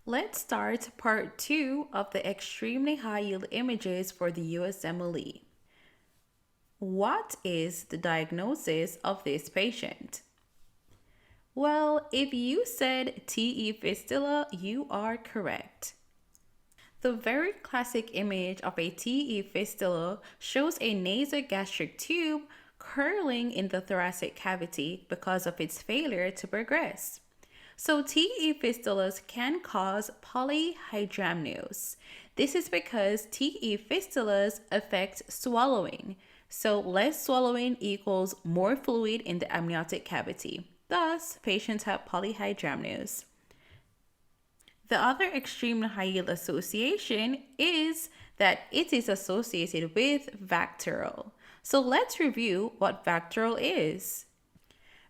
Let's start part 2 of the extremely high yield images for the USMLE. What is the diagnosis of this patient? Well, if you said TE fistula, you are correct. The very classic image of a TE fistula shows a nasogastric tube curling in the thoracic cavity because of its failure to progress. So TE fistulas can cause polyhydramnios. This is because TE fistulas affect swallowing. So less swallowing equals more fluid in the amniotic cavity. Thus, patients have polyhydramnios. The other extreme high yield association is that it is associated with VACTERL. So let's review what VACTERL is.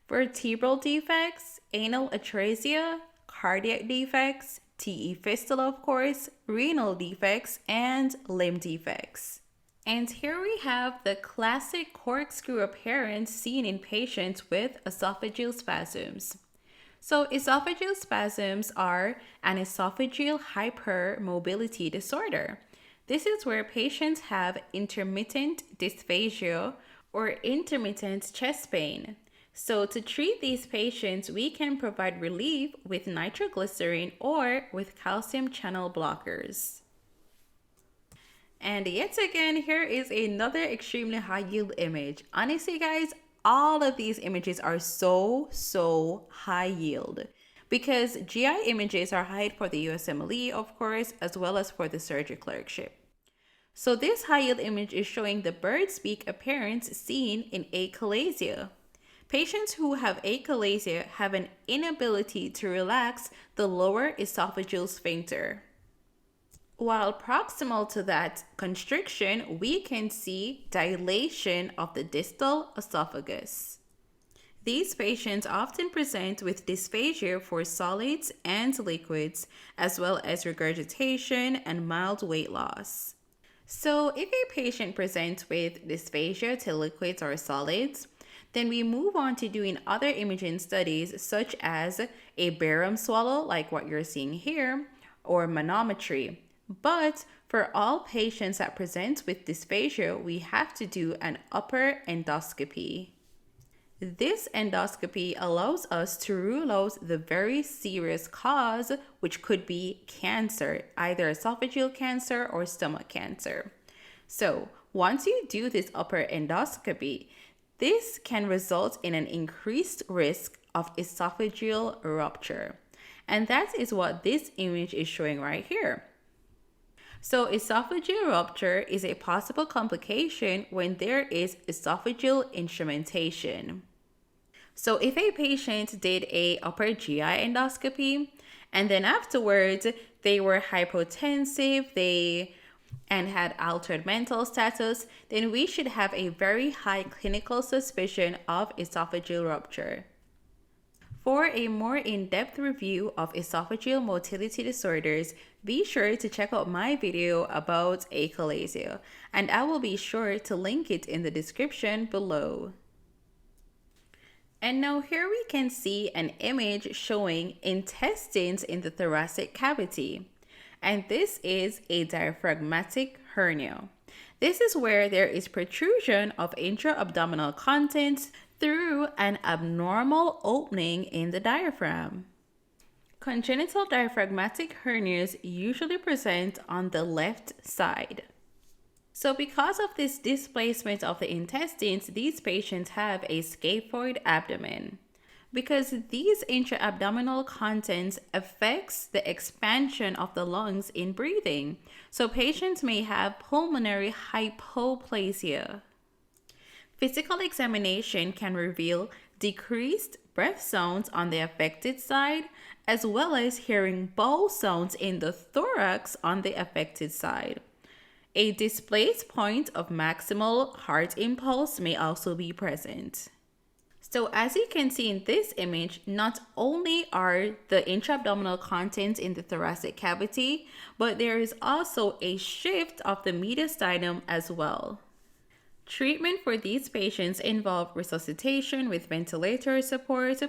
Vertebral defects, anal atresia, cardiac defects, TE fistula of course, renal defects, and limb defects. And here we have the classic corkscrew appearance seen in patients with esophageal spasms. So esophageal spasms are an esophageal hypermobility disorder. This is where patients have intermittent dysphagia or intermittent chest pain. So to treat these patients, we can provide relief with nitroglycerin or with calcium channel blockers. And yet again, here is another extremely high yield image. Honestly, guys, all of these images are so high yield because GI images are high for the USMLE, of course, as well as for the surgery clerkship. So this high yield image is showing the bird's beak appearance seen in achalasia. Patients who have achalasia have an inability to relax the lower esophageal sphincter. While proximal to that constriction, we can see dilation of the distal esophagus. These patients often present with dysphagia for solids and liquids, as well as regurgitation and mild weight loss. So if a patient presents with dysphagia to liquids or solids, then we move on to doing other imaging studies such as a barium swallow like what you're seeing here or manometry. But for all patients that present with dysphagia, we have to do an upper endoscopy. This endoscopy allows us to rule out the very serious cause, which could be cancer, either esophageal cancer or stomach cancer. So once you do this upper endoscopy, this can result in an increased risk of esophageal rupture. And that is what this image is showing right here. So esophageal rupture is a possible complication when there is esophageal instrumentation. So if a patient did a upper GI endoscopy and then afterwards they were hypotensive, and had altered mental status, then we should have a very high clinical suspicion of esophageal rupture. For a more in-depth review of esophageal motility disorders, be sure to check out my video about achalasia, and I will be sure to link it in the description below. And now here we can see an image showing intestines in the thoracic cavity. And this is a diaphragmatic hernia. This is where there is protrusion of intra-abdominal contents through an abnormal opening in the diaphragm. Congenital diaphragmatic hernias usually present on the left side. So because of this displacement of the intestines, these patients have a scaphoid abdomen. Because these intra-abdominal contents affects the expansion of the lungs in breathing. So patients may have pulmonary hypoplasia. Physical examination can reveal decreased breath sounds on the affected side, as well as hearing bow sounds in the thorax on the affected side. A displaced point of maximal heart impulse may also be present. So as you can see in this image, not only are the intra-abdominal contents in the thoracic cavity, but there is also a shift of the mediastinum as well. Treatment for these patients involve resuscitation with ventilator support,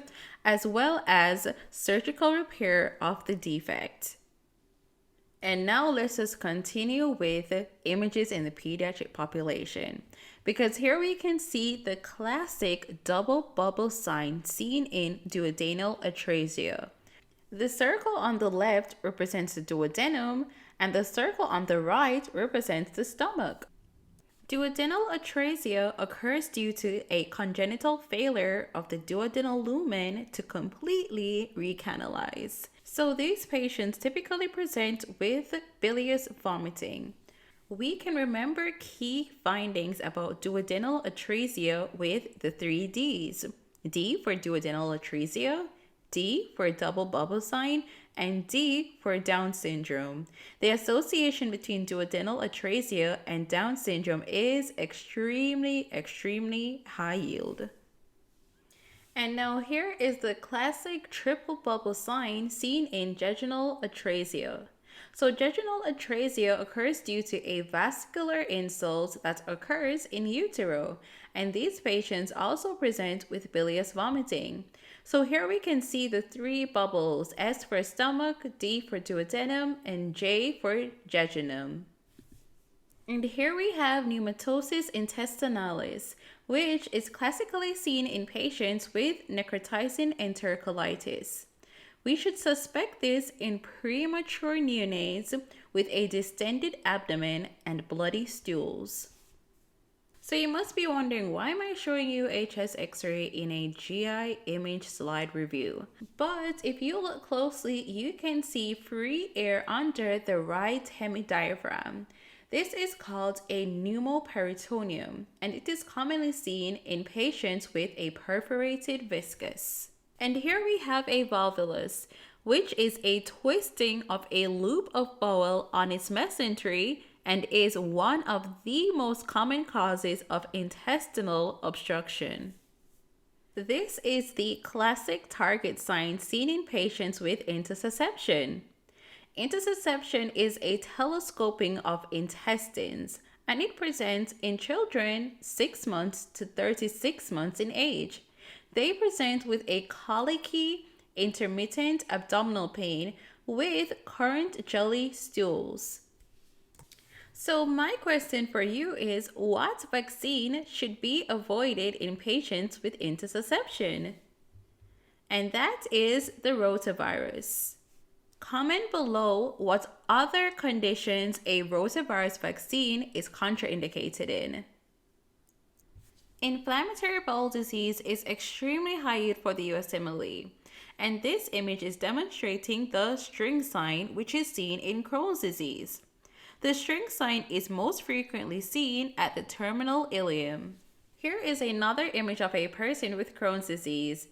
as well as surgical repair of the defect. And now let's just continue with images in the pediatric population. Because here we can see the classic double bubble sign seen in duodenal atresia. The circle on the left represents the duodenum, and the circle on the right represents the stomach. Duodenal atresia occurs due to a congenital failure of the duodenal lumen to completely recanalize. So these patients typically present with bilious vomiting. We can remember key findings about duodenal atresia with the 3 Ds. D for duodenal atresia, D for double bubble sign, and D for Down syndrome. The association between duodenal atresia and Down syndrome is extremely high yield. And now here is the classic triple bubble sign seen in jejunal atresia. So jejunal atresia occurs due to a vascular insult that occurs in utero, and these patients also present with bilious vomiting. So here we can see the 3 bubbles, S for stomach, D for duodenum, and J for jejunum. And here we have pneumatosis intestinalis, which is classically seen in patients with necrotizing enterocolitis. We should suspect this in premature neonates with a distended abdomen and bloody stools. So you must be wondering, why am I showing you a chest x-ray in a GI image slide review? But if you look closely, you can see free air under the right hemidiaphragm. This is called a pneumoperitoneum, and it is commonly seen in patients with a perforated viscus. And here we have a volvulus, which is a twisting of a loop of bowel on its mesentery and is one of the most common causes of intestinal obstruction. This is the classic target sign seen in patients with intussusception. Intussusception is a telescoping of intestines, and it presents in children 6 months to 36 months in age. They present with a colicky, intermittent abdominal pain with current jelly stools. So my question for you is, what vaccine should be avoided in patients with intussusception? And that is the rotavirus. Comment below what other conditions a rotavirus vaccine is contraindicated in. Inflammatory bowel disease is extremely high yield for the USMLE, and this image is demonstrating the string sign, which is seen in Crohn's disease. The string sign is most frequently seen at the terminal ileum. Here is another image of a person with Crohn's disease.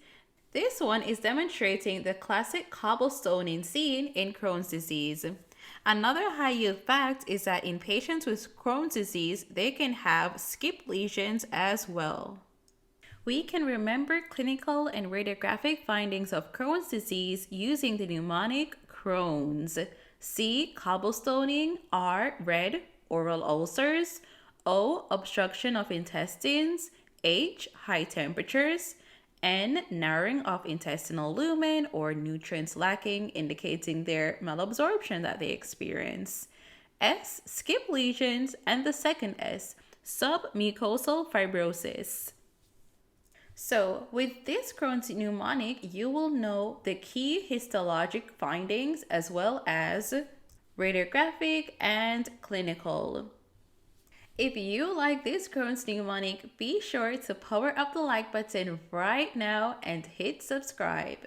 This one is demonstrating the classic cobblestoning seen in Crohn's disease. Another high yield fact is that in patients with Crohn's disease, they can have skip lesions as well. We can remember clinical and radiographic findings of Crohn's disease using the mnemonic Crohn's. C, cobblestoning, R, red, oral ulcers, O, obstruction of intestines, H, high temperatures, N, narrowing of intestinal lumen or nutrients lacking, indicating their malabsorption that they experience, S, skip lesions, and the second S, submucosal fibrosis. So with this Crohn's mnemonic, you will know the key histologic findings as well as radiographic and clinical. If you like this Crohn's mnemonic, be sure to power up the like button right now and hit subscribe.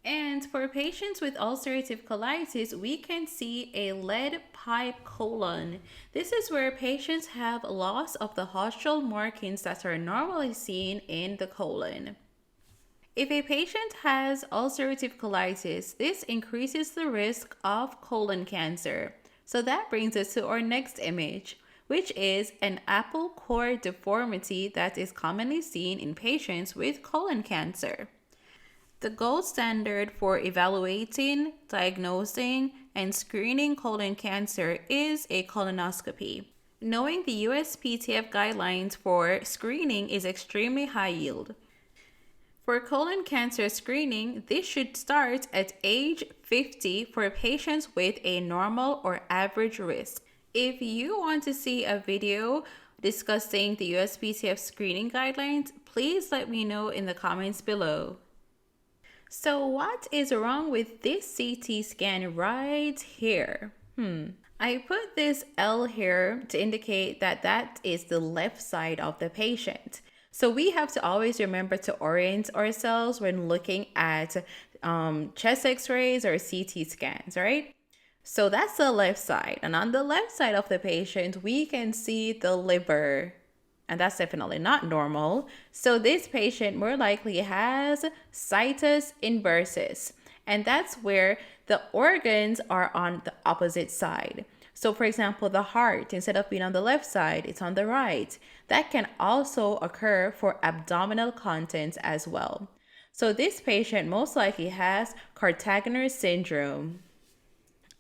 And for patients with ulcerative colitis, we can see a lead pipe colon. This is where patients have loss of the haustral markings that are normally seen in the colon. If a patient has ulcerative colitis, this increases the risk of colon cancer. So that brings us to our next image, which is an apple core deformity that is commonly seen in patients with colon cancer. The gold standard for evaluating, diagnosing, and screening colon cancer is a colonoscopy. Knowing the USPTF guidelines for screening is extremely high yield. For colon cancer screening, this should start at age 50 for patients with a normal or average risk. If you want to see a video discussing the USPTF screening guidelines, please let me know in the comments below. So what is wrong with this CT scan right here? I put this L here to indicate that that is the left side of the patient. So we have to always remember to orient ourselves when looking at chest x-rays or CT scans, right? So that's the left side. And on the left side of the patient, we can see the liver. And that's definitely not normal. So this patient more likely has Situs Inversus. And that's where the organs are on the opposite side. So for example, the heart, instead of being on the left side, it's on the right. That can also occur for abdominal contents as well. So this patient most likely has Cartaginer syndrome.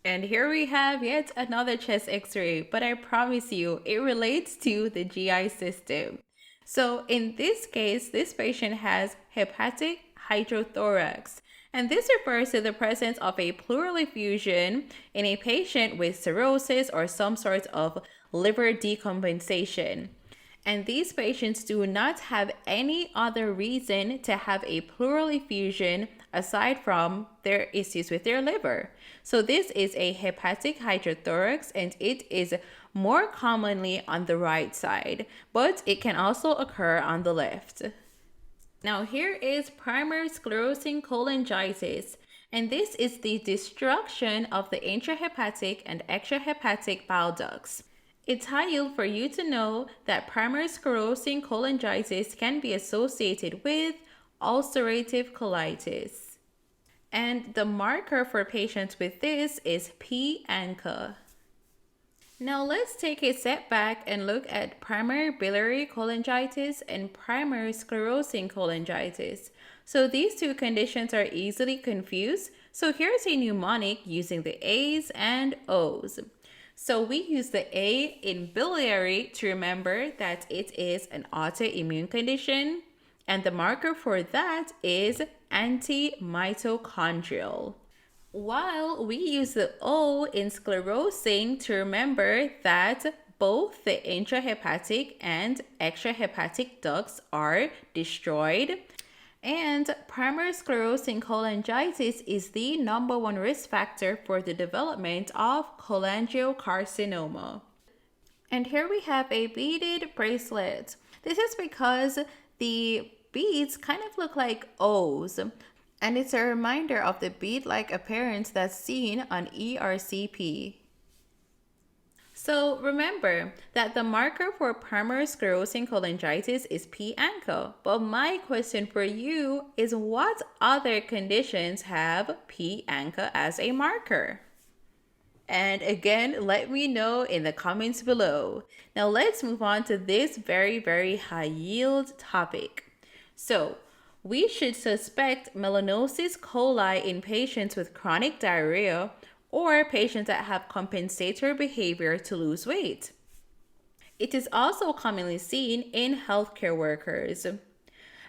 And here we have yet another chest x-ray, but I promise you, it relates to the GI system. So in this case, this patient has hepatic hydrothorax. And this refers to the presence of a pleural effusion in a patient with cirrhosis or some sort of liver decompensation. And these patients do not have any other reason to have a pleural effusion aside from their issues with their liver. So this is a hepatic hydrothorax, and it is more commonly on the right side, but it can also occur on the left. Now here is primary sclerosing cholangitis, and this is the destruction of the intrahepatic and extrahepatic bile ducts. It's high yield for you to know that primary sclerosing cholangitis can be associated with ulcerative colitis. And the marker for patients with this is P-ANCA. Now let's take a step back and look at primary biliary cholangitis and primary sclerosing cholangitis. So these two conditions are easily confused. So here's a mnemonic using the A's and O's. So we use the A in biliary to remember that it is an autoimmune condition. And the marker for that is antimitochondrial. While we use the O in sclerosing to remember that both the intrahepatic and extrahepatic ducts are destroyed. And primary sclerosing cholangitis is the #1 risk factor for the development of cholangiocarcinoma. And here we have a beaded bracelet. This is because the beads kind of look like O's. And it's a reminder of the bead-like appearance that's seen on ERCP. So remember that the marker for primary sclerosing cholangitis is P-ANCA. But my question for you is, what other conditions have P-ANCA as a marker? And again, let me know in the comments below. Now let's move on to this very, very high yield topic. So we should suspect Melanosis coli in patients with chronic diarrhea or patients that have compensatory behavior to lose weight. It is also commonly seen in healthcare workers.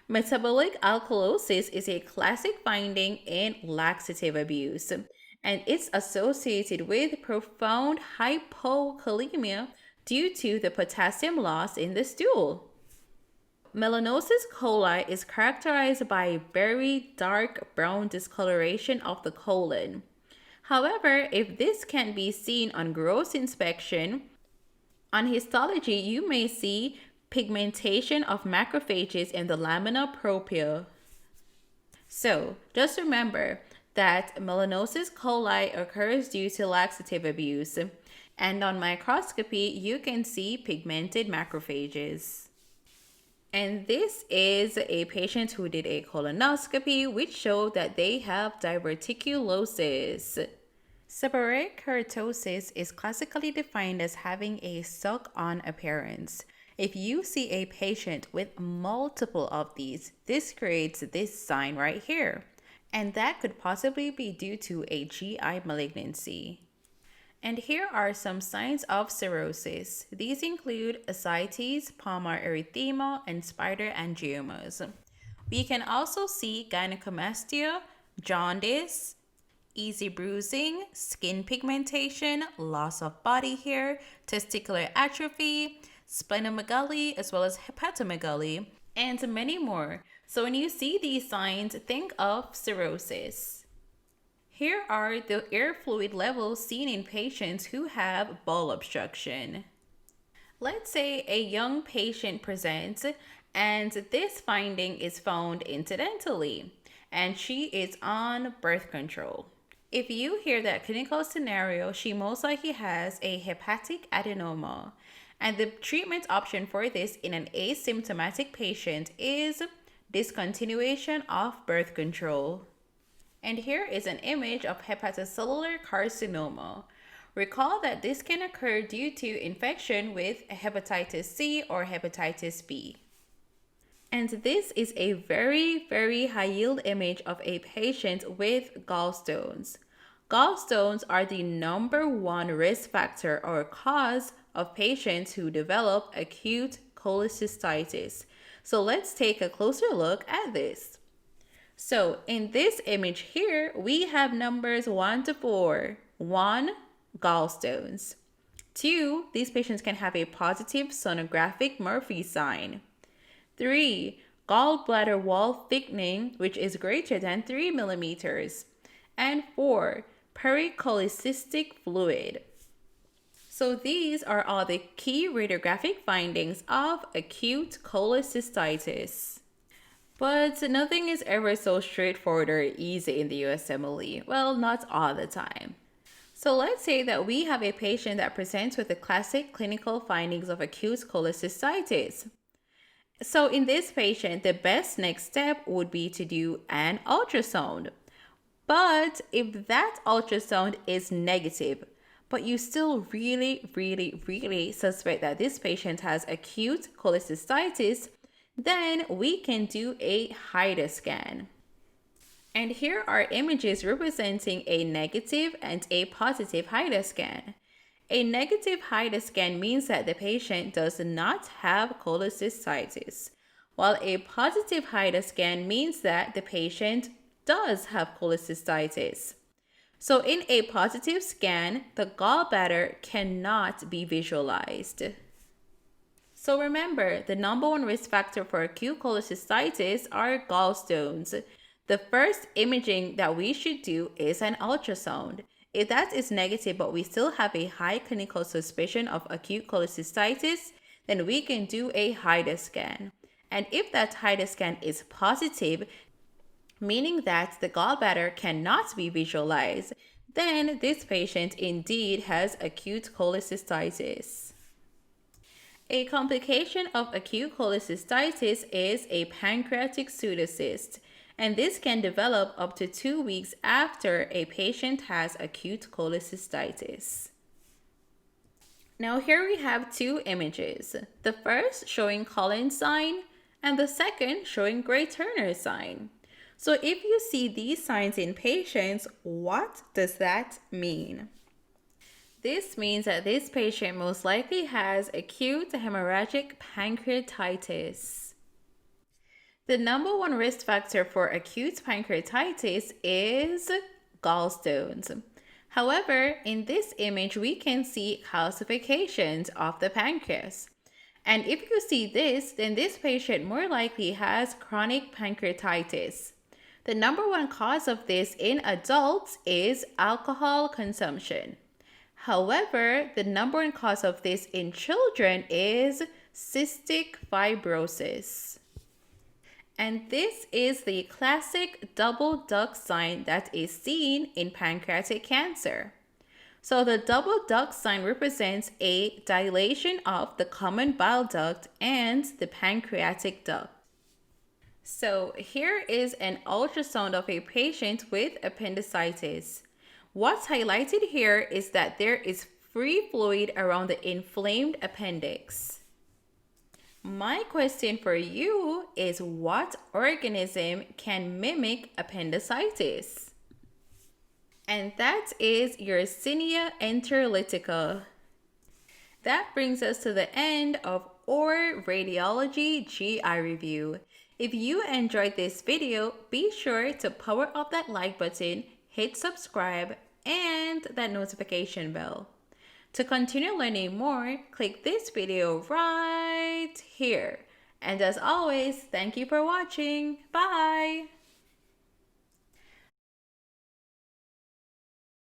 Metabolic alkalosis is a classic finding in laxative abuse, and it's associated with profound hypokalemia due to the potassium loss in the stool. Melanosis coli is characterized by a very dark brown discoloration of the colon. However, if this can be seen on gross inspection, on histology you may see pigmentation of macrophages in the lamina propria. So just remember that melanosis coli occurs due to laxative abuse, and on microscopy you can see pigmented macrophages. And this is a patient who did a colonoscopy, which showed that they have diverticulosis. Seborrheic keratosis is classically defined as having a suck-on appearance. If you see a patient with multiple of these, this creates this sign right here. And that could possibly be due to a GI malignancy. And here are some signs of cirrhosis. These include ascites, palmar erythema, and spider angiomas. We can also see gynecomastia, jaundice, easy bruising, skin pigmentation, loss of body hair, testicular atrophy, splenomegaly, as well as hepatomegaly, and many more. So when you see these signs, think of cirrhosis. Here are the air fluid levels seen in patients who have bowel obstruction. Let's say a young patient presents and this finding is found incidentally, and she is on birth control. If you hear that clinical scenario, she most likely has a hepatic adenoma, and the treatment option for this in an asymptomatic patient is discontinuation of birth control. And here is an image of hepatocellular carcinoma. Recall that this can occur due to infection with hepatitis C or hepatitis B. And this is a very, very high yield image of a patient with gallstones. Gallstones are the number one risk factor or cause of patients who develop acute cholecystitis. So let's take a closer look at this. So in this image here, we have numbers 1 to 4. 1, gallstones. 2, these patients can have a positive sonographic Murphy sign. 3, gallbladder wall thickening, which is greater than 3 millimeters. And 4, pericholecystic fluid. So these are all the key radiographic findings of acute cholecystitis. But nothing is ever so straightforward or easy in the USMLE. Well, not all the time. So let's say that we have a patient that presents with the classic clinical findings of acute cholecystitis. So in this patient, the best next step would be to do an ultrasound. But if that ultrasound is negative, but you still really suspect that this patient has acute cholecystitis, then we can do a HIDA scan. And here are images representing a negative and a positive HIDA scan. A negative HIDA scan means that the patient does not have cholecystitis, while a positive HIDA scan means that the patient does have cholecystitis. So in a positive scan, the gallbladder cannot be visualized. So remember, the number one risk factor for acute cholecystitis are gallstones. The first imaging that we should do is an ultrasound. If that is negative but we still have a high clinical suspicion of acute cholecystitis, then we can do a HIDA scan. And if that HIDA scan is positive, meaning that the gallbladder cannot be visualized, then this patient indeed has acute cholecystitis. A complication of acute cholecystitis is a pancreatic pseudocyst, and this can develop up to 2 weeks after a patient has acute cholecystitis. Now here we have two images, the first showing Cullen's sign and the second showing Gray-Turner sign. So if you see these signs in patients, what does that mean? This means that this patient most likely has acute hemorrhagic pancreatitis. The number one risk factor for acute pancreatitis is gallstones. However, in this image, we can see calcifications of the pancreas. And if you see this, then this patient more likely has chronic pancreatitis. The number one cause of this in adults is alcohol consumption. However, the number one cause of this in children is cystic fibrosis. And this is the classic double duct sign that is seen in pancreatic cancer. So the double duct sign represents a dilation of the common bile duct and the pancreatic duct. So here is an ultrasound of a patient with appendicitis. What's highlighted here is that there is free fluid around the inflamed appendix. My question for you is, what organism can mimic appendicitis? And that is Yersinia enterolytica. That brings us to the end of our radiology GI review. If you enjoyed this video, be sure to power up that like button, hit subscribe, and that notification bell. To continue learning more, click this video right here. And as always, thank you for watching. Bye!